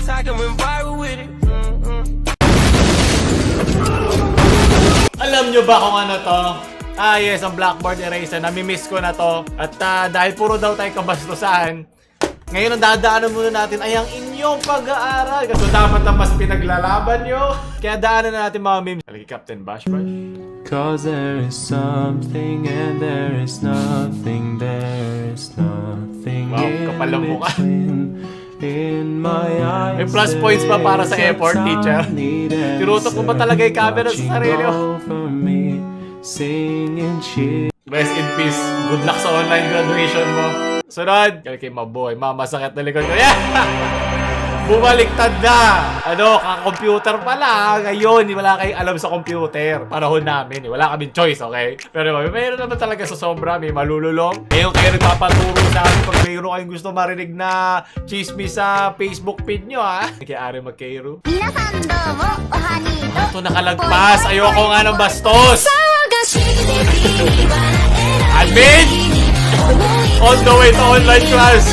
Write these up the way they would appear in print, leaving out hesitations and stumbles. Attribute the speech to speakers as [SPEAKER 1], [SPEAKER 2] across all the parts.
[SPEAKER 1] TikTok and went viral with it.
[SPEAKER 2] Alam nyo ba kung ano to? Yes, ang Blackboard Eraser. Namimiss ko na to. At dahil puro daw tayo kabastusan, ngayon ang dadaanan muna natin ay ang inyong pag-aaral. Kasi dapat ang mas pinaglalaban nyo. Kaya daanan na natin mga memes. Lagi Captain Bash Bash.
[SPEAKER 3] Cause there is something and there is nothing, there is nothing
[SPEAKER 2] Wow,
[SPEAKER 3] in
[SPEAKER 2] kapal ng mukha.
[SPEAKER 3] between. In my eyes,
[SPEAKER 2] May plus points pa para sa effort, teacher. Tinutok mo ba talaga yung camera sa sarili mo? Rest in peace. Good luck sa online graduation mo. Sunod. Kay Maboy. Masakit na likod ko. Yeah! Bumaliktad na! Kaka-computer pa lang. Ngayon, wala kayong alam sa computer. Panahon namin, wala kaming choice, okay? Pero mayroon naman talaga sa sobra, may malululong. Ngayon kayo nagpapaturo sa akin pag mayroon kayong gusto marinig na chismis sa Facebook feed nyo, ha? Kaya-ari magkairo. Ito nakalagpas. Ayoko nga ng bastos! Admin! On the way to online class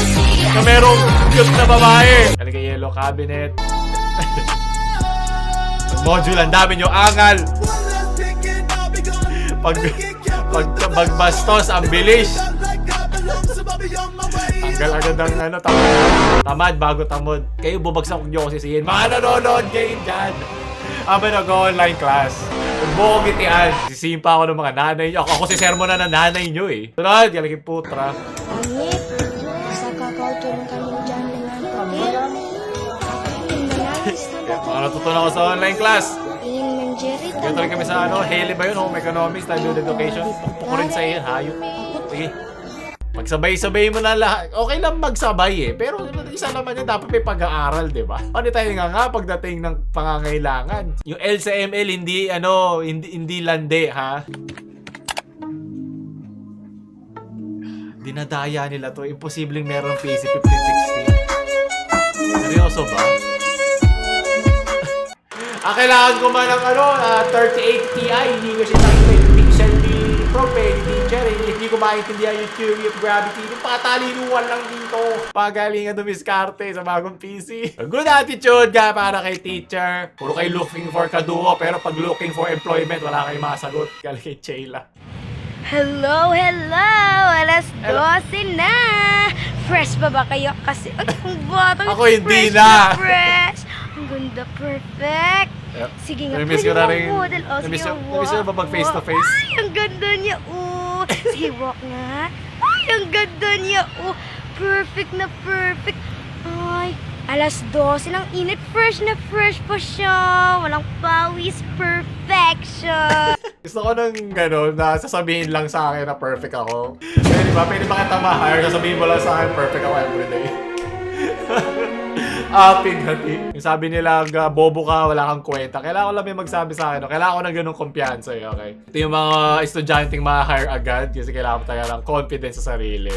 [SPEAKER 2] na merong cute na babae. Halika yellow cabinet. Module, ang dami nyo angal. Pag bastos, ang bilis. Tanggal agad ang tamad bago tamod. Kayo bubagsak nyo kasi siyin. Mga nanonood kayo dyan. Aba nag-online class. Huwag mo kong gitian. Sisimpa ako ng mga nanay nyo. Ako si sermon na ng nanay nyo eh. Sunod, galagin putra.
[SPEAKER 4] Langit, bisakah kau turunkan hujan dengan petir? Menangis tanpa
[SPEAKER 2] Mga natutunan ko sa online class.
[SPEAKER 4] ingin menjerit
[SPEAKER 2] Kaya tuloy kami sa Haley ba yun? Home economics, livelihood education. Pukpuk rin sa iyo, hayop. Sige. Pagsabay-sabay mo na lahat. Okay lang magsabay eh. Pero isa naman yun, dapat may pag-aaral, di ba? Ano tayo nga pagdating ng pangangailangan? Yung L sa ML, hindi lande, ha? Dinadaya nila to. Imposibleng meron PC 1560. Seryoso ba? Kailangan ko man ng 38 Ti. Hindi ko siya nakikita yung pixel ni prof ni teacher. Hindi ko maintindihan yung theory of gravity. Yung patalinuan lang dito. Pagalingan dumiskarte sa bagong PC. Good attitude ka para kay teacher. Puro kayo looking for kaduo. Pero pag looking for employment, wala kayong masagot. Galing kay Chayla.
[SPEAKER 4] Hello, hello! Alas 12 na! Fresh ba kayo? Kasi, ang bata.
[SPEAKER 2] Ako hindi
[SPEAKER 4] fresh
[SPEAKER 2] na.
[SPEAKER 4] Fresh! Ang ganda, perfect!
[SPEAKER 2] Yep.
[SPEAKER 4] Sige nga,
[SPEAKER 2] Namiss
[SPEAKER 4] pwede
[SPEAKER 2] ko na
[SPEAKER 4] mo
[SPEAKER 2] rin.
[SPEAKER 4] model. Oh,
[SPEAKER 2] Namiss
[SPEAKER 4] sige,
[SPEAKER 2] ko ba mag face to face?
[SPEAKER 4] Ay, ang ganda niya, oh! Sige, walk nga. Ay, ang ganda niya, oh! Perfect na perfect. Ay, alas 12 ng init. Fresh na fresh pa siya. Walang pawis. Perfection.
[SPEAKER 2] Gusto ko nang gano'n na sasabihin lang sa akin na perfect ako. Pwede ba kita ma-hire? Sasabihin mo lang sa akin perfect ako everyday. Pigati. Yung sabi nila, bobo ka, wala kang kwenta. Kailangan ko lang may magsabi sa akin. No? Kailangan ko ng ganung kumpiyansa eh, okay? Ito yung mga estudyanteng ma-hire agad kasi kailangan tayo ng confidence sa sarili.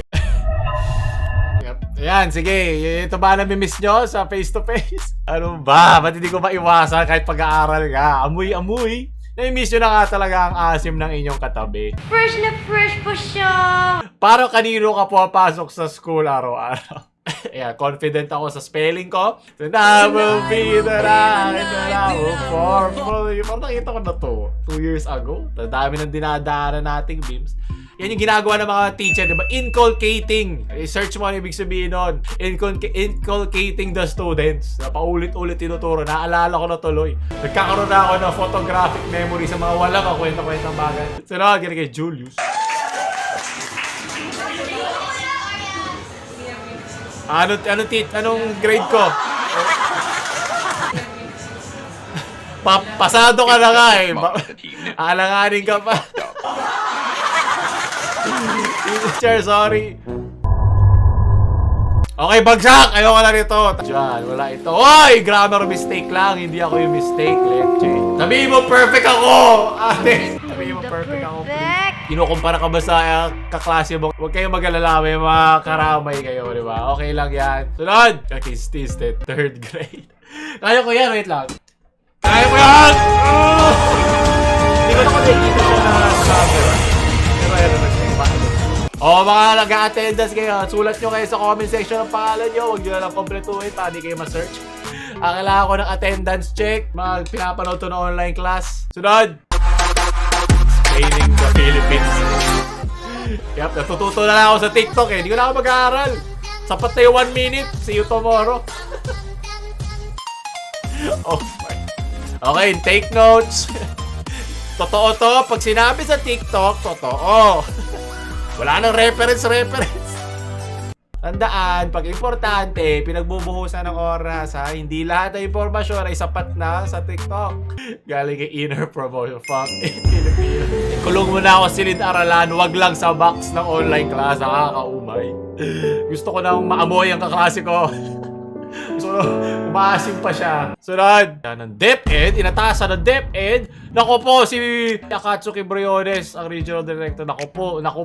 [SPEAKER 2] Yep. Ayan, sige. Ito ba nami-miss nyo sa face-to-face? Ano ba? Ba't hindi ko maiwasan kahit pag-aaral ka? Amoy-amoy. Nami-miss nyo na nga talaga ang asim ng inyong katabi.
[SPEAKER 4] Fresh na fresh pa siya.
[SPEAKER 2] Parang kanino ka pumapasok sa school araw-araw. Yeah, confident ako sa spelling ko. So, that will be the night that I will form you. Parang nakita ko na to 2 years ago. Dami ng dinadaanan nating beams. Yan yung ginagawa ng mga teacher, di ba? Inculcating. I-search mo ano ibig sabihin nun. Inculcating the students. Paulit-ulit tinuturo. Naalala ko na tuloy. Nagkakaroon na ako ng photographic memory sa mga walang kakwenta-kwentang bagay. So, nakagin kay Julius. Anong grade ko? Pasado ka na nga eh. Alanganin ka pa. Teacher, sorry. Okay, bagsak! Ayoko na rito. Diyan, wala ito. Oy! Grammar mistake lang. Hindi ako yung mistake. Lecture. Sabihin mo, perfect ako! Ate! Sabihin mo, perfect ako. Kinukumpara ka ba sa kaklase mo? Huwag kayong mag-alala. May mga karamay kayo, di ba? Okay lang yan. Sunod! Kakistis, 3rd grade. Kaya ko yan. Wait lang. Kaya ko yan! Hindi ko na nakikita siya na sa camera. Pero ayun na. Mga nag-a-attendance kayo, sulat nyo kayo sa comment section ng pangalan nyo. Huwag nyo na lang kompletuhin para di kayo ma-search. Kailangan ko ng attendance check. Pinapanood to na online class. Sunod! Spaining the Philippines. Yep, natututo na lang ako sa TikTok eh. Hindi ko na ako mag-aaral. Sapat na yung 1 minute. See you tomorrow. Oh my. Okay, take notes. Totoo to. Pag sinabi sa TikTok, totoo. Wala nang reference. Tandaan, pag importante, pinagbubuhusan ng oras ha. Hindi lahat ng informasyon ay sapat na sa TikTok. Galing kay Inner Promotion. Fuck it, Filipino. Kulong mo na ako silid-aralan, wag lang sa box ng online class. Nakakaumay. Gusto ko nang maamoy ang kaklase ko. So, umaasim pa siya. Sunod. Yan ang DepEd. Inatasan ng DepEd. Naku po, si Akatsuki Briones, ang regional director. Naku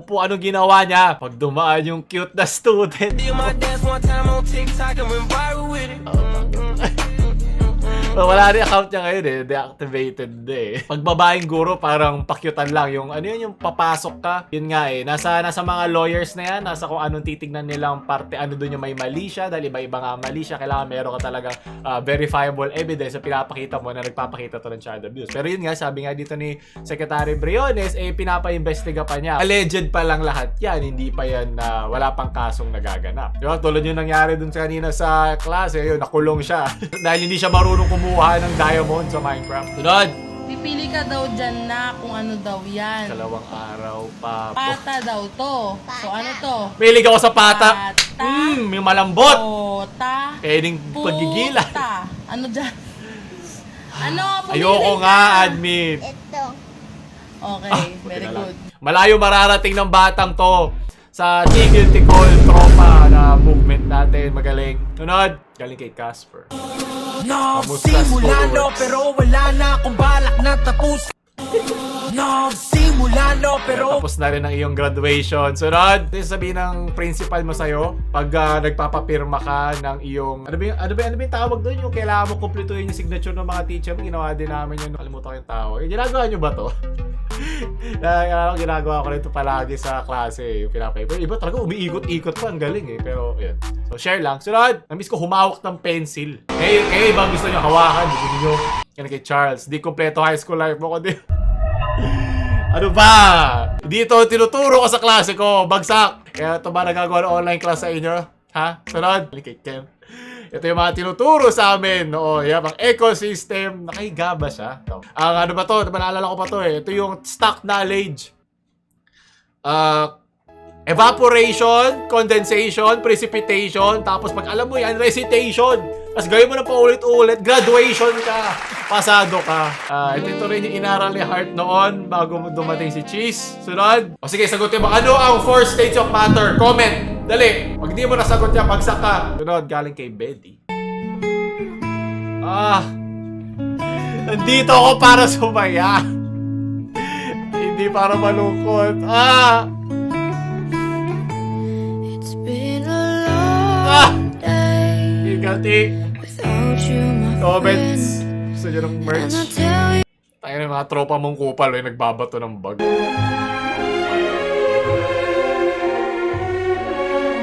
[SPEAKER 2] po, anong ginawa niya? Pag dumaan yung cute na student. Wala rin account niya ngayon eh. Deactivated na eh. Pag babaeng guro, parang pakyutan lang. Yung ano yun, yung papasok ka. Yun nga eh. Nasa mga lawyers na yan. Nasa kung anong titignan nilang parte. Ano doon yung may mali siya. Dahil iba-iba nga mali siya. Kailangan meron ka talaga verifiable evidence na pinapakita mo na nagpapakita to ng child abuse. Pero yun nga, sabi nga dito ni Secretary Briones, eh pinapa-investiga pa niya. Alleged pa lang lahat yan. Hindi pa yan wala pang kasong nagaganap. Diba? Tulad yung nangyari dun sa kanina sa klase. Yun, nakulong siya. Dahil hindi siya marunong kumuha ng diamond sa Minecraft. Tunod!
[SPEAKER 1] Pipili ka daw dyan na kung ano daw yan.
[SPEAKER 2] 2 araw pa.
[SPEAKER 1] Pata daw to. So ano to?
[SPEAKER 2] Mahilig ako sa pata. May malambot.
[SPEAKER 1] Pota.
[SPEAKER 2] Pwedeng pagigilan.
[SPEAKER 1] Puta. Ano dyan? Ano? Pumili
[SPEAKER 2] Ayoko
[SPEAKER 1] ka.
[SPEAKER 2] nga, admit.
[SPEAKER 4] Ito.
[SPEAKER 1] Okay, very good.
[SPEAKER 2] Malayo mararating ng batang to sa Tigil Ticol Tropa na movement natin. Magaling. Tunod! Galing kay Casper.
[SPEAKER 5] Nagsimula no pero wala na akong balak na tapos. Nagsimula no pero
[SPEAKER 2] Tapos na rin ang iyong graduation. Sunod! Ito yung sabihin ng principal mo sa'yo pag nagpapapirma ka ng iyong... Ano ba yung tawag doon? Yung kailangan mo kumpletuhin yung signature ng mga teacher. Ginawa din namin yun. Nakalimutan ko yung tawag. Ginagawa nyo ba to? Ginagawa ko rin ito palagi sa klase. Yung pinapaper. Iba talaga umiikot-ikot pa. Ang galing eh. Pero yun. So share lang. Sunod! Namiss ko humawak ng pencil. Kayo ibang gusto nyo hawakan. Hindi nyo. Yan kay Charles. Di kompleto high school life mo ko din. Ano ba? Dito tinuturo ko sa klase ko. Bagsak. Kaya ito ba nagagawa ng online class sa inyo? Ha? Sunod? Kay Ken. Ito yung mga tinuturo sa amin. Oo, yan. Ang ecosystem. Nakahiga ba siya? Ang ano ba to? Naalala ko pa to eh. Ito yung stock knowledge. Evaporation, condensation, precipitation. Tapos pag alam mo yan, recitation. Tapos gawin mo na paulit-ulit. Graduation ka. Pasado ka. Ito rin yung inaral ni Hart noon bago dumating si Cheese. Sunod. O sige, sagutin mo. Ano ang 4 states of matter? Comment. Dali. Pag di mo nasagot yan, bagsak ka. Sunod, galing kay Betty. Nandito ako para sumaya. Hindi para malungkot.
[SPEAKER 4] It's been a long day
[SPEAKER 2] Higati.
[SPEAKER 4] without you, my
[SPEAKER 2] Comments.
[SPEAKER 4] friend.
[SPEAKER 2] Gusto nyo ng merch?
[SPEAKER 4] And I tell you,
[SPEAKER 2] Tayo ng mga tropa mong kupal eh, nagbabato ng bag.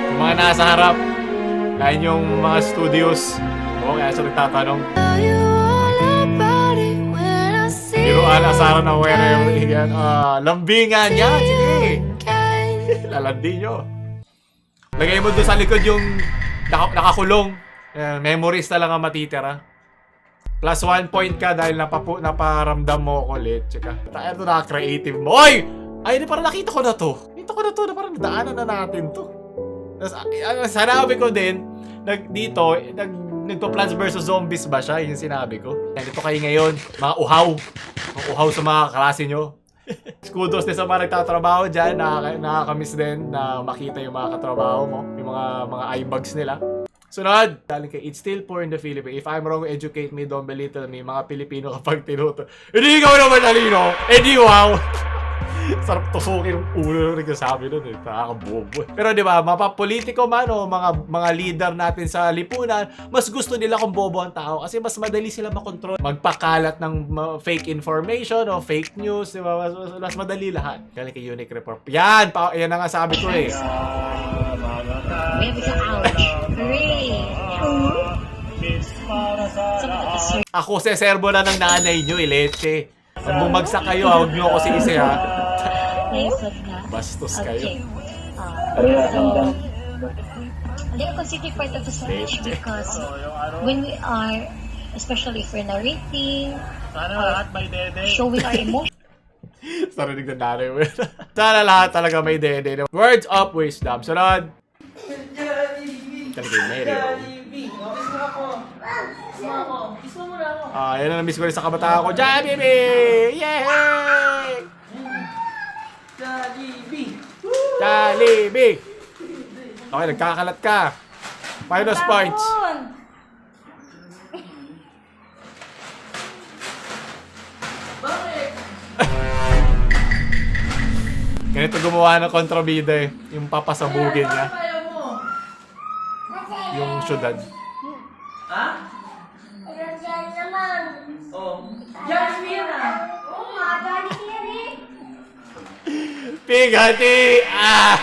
[SPEAKER 2] Yung mga nasa harap, lain yung mga studios. Oo, kaya siya nagtatanong.
[SPEAKER 4] tell you all about it when I see
[SPEAKER 2] Biruan, asaran na where yan. Lambingan yan, sige.
[SPEAKER 4] you.
[SPEAKER 2] Lalandi nyo. Lagay mo doon sa likod yung nakakulong. Memories na lang ang matitira. Plus 1 point ka dahil naparamdam mo ako ulit. Tsaka, tayo ito naka-creative mo. Oy! Ay, di parang nakita ko na to. Na parang daanan na natin to. Tapos, sanabi ko din, nagpa-Plants vs. Zombies ba siya? Yung sinabi ko. Ito kayo ngayon, mga uhaw. Mga uhaw sa mga klase nyo. Kudos din sa mga nagtatrabaho dyan. Nakakamiss din na makita yung mga katrabaho mo. Yung mga eye bags nila. Sunod! Galing kay It's Still Poor in the Philippines. If I'm wrong, educate me, don't belittle me. Mga Pilipino kapag tinuto. Hindi ikaw naman talino! Hindi wow! Sarap tusukin yung ulo na nagsasabi nun eh. Nakakabobo. Pero diba, mapapolitiko man o mga leader natin sa lipunan, mas gusto nila kung bobo ang tao kasi mas madali sila makontrol. Magpakalat ng fake information o fake news, diba? Mas madali lahat. Galing kay Unique Report. Yan! Yan ang nga sabi ko eh.
[SPEAKER 6] Maybe sa out. 3, 2,
[SPEAKER 2] Ako seserbo na ng nanay nyo, leche. Pag bumagsak kayo, huwag nyo ako sisi, ha? Bastos kayo.
[SPEAKER 6] They are considered part of the speech because when we are, especially if we're narrating, showing our emotions,
[SPEAKER 2] Sa rinig ng nanay mo. Sana lahat talaga may dede. Words of wisdom. Sunod. Talaga yung Mary. Yan na na-miss ko rin sa kabataan ko. Jollibee! Yay! Jollibee! Okay, nagkakalat ka. Minus points. Ganito gumawa ng kontrabida eh. Yung papasabugin niya. Yung syudad. Pigati! Ah!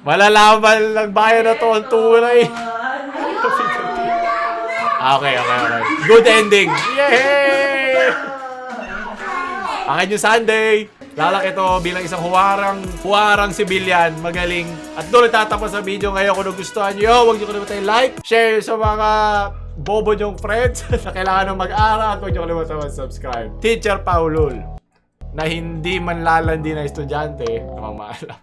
[SPEAKER 2] Malalaman ng bayan na to ang tunay. Okay. Good ending. Yay! Akin yung Sunday. Lalaki to bilang isang huwarang sibilyan, magaling. At doon tatapos ang video ngayon. Kung nagustuhan nyo, huwag nyo kalimutan like, share sa mga bobo nyong friends na kailangan ng mag-aral. At huwag nyo kalimutan mag-subscribe. Teacher Paulul, na hindi man lalandi na estudyante, namamaalam.